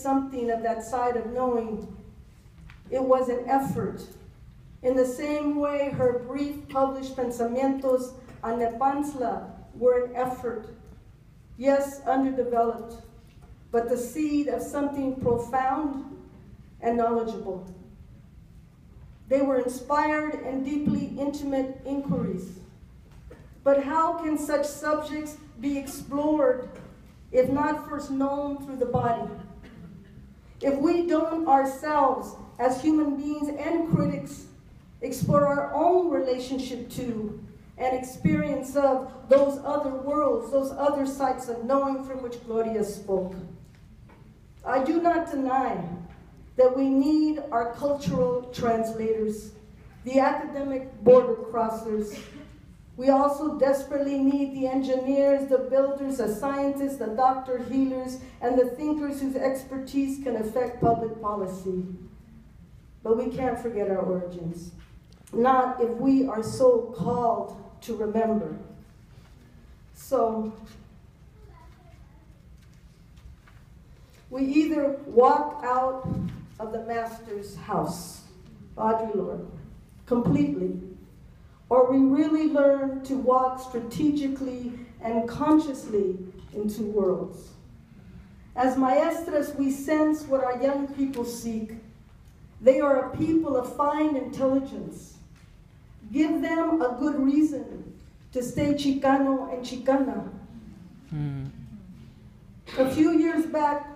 something of that side of knowing. It was an effort. In the same way, her brief published pensamientos on Nepantzla were an effort. Yes, underdeveloped, but the seed of something profound and knowledgeable. They were inspired and deeply intimate inquiries. But how can such subjects be explored if not first known through the body? If we don't ourselves, as human beings and critics, explore our own relationship to and experience of those other worlds, those other sites of knowing from which Gloria spoke. I do not deny that we need our cultural translators, the academic border crossers. We also desperately need the engineers, the builders, the scientists, the doctor healers, and the thinkers whose expertise can affect public policy. But we can't forget our origins, not if we are so called to remember. So, we either walk out of the Master's house, Audre Lorde, completely, or we really learn to walk strategically and consciously into worlds. As maestras, we sense what our young people seek. They are a people of fine intelligence. Give them a good reason to stay Chicano and Chicana. A few years back,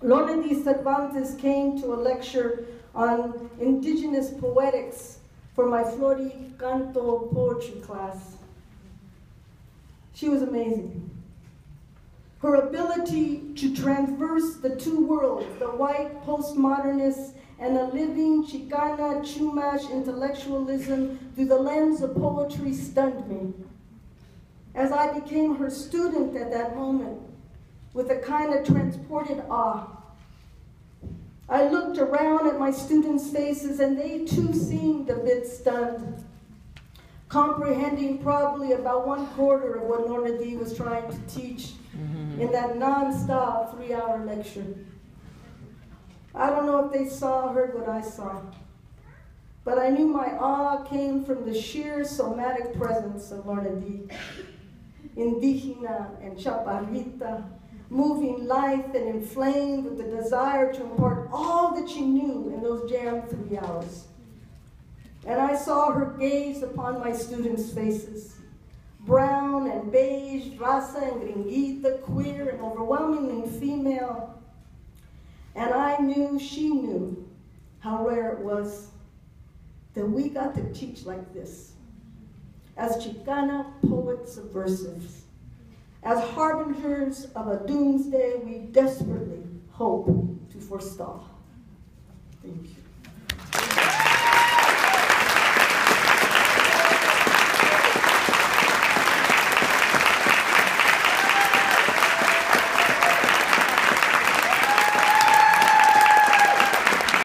Lorna D. Cervantes came to a lecture on indigenous poetics for my Flori Canto poetry class. She was amazing. Her ability to traverse the two worlds, the white postmodernist and a living Chicana Chumash intellectualism through the lens of poetry, stunned me. As I became her student at that moment, with a kind of transported awe, I looked around at my students' faces and they too seemed a bit stunned, comprehending probably about 1/4 of what Lorna D. was trying to teach in that non-stop 3-hour lecture. I don't know if they heard what I saw, but I knew my awe came from the sheer somatic presence of Lorna D. Indígena and chaparrita, moving lithe and inflamed with the desire to impart all that she knew in those jammed 3 hours. And I saw her gaze upon my students' faces, brown and beige, raza and gringuita, queer and overwhelmingly female. And I knew she knew how rare it was that we got to teach like this, as Chicana poets subversives, as harbingers of a doomsday we desperately hope to forestall. Thank you.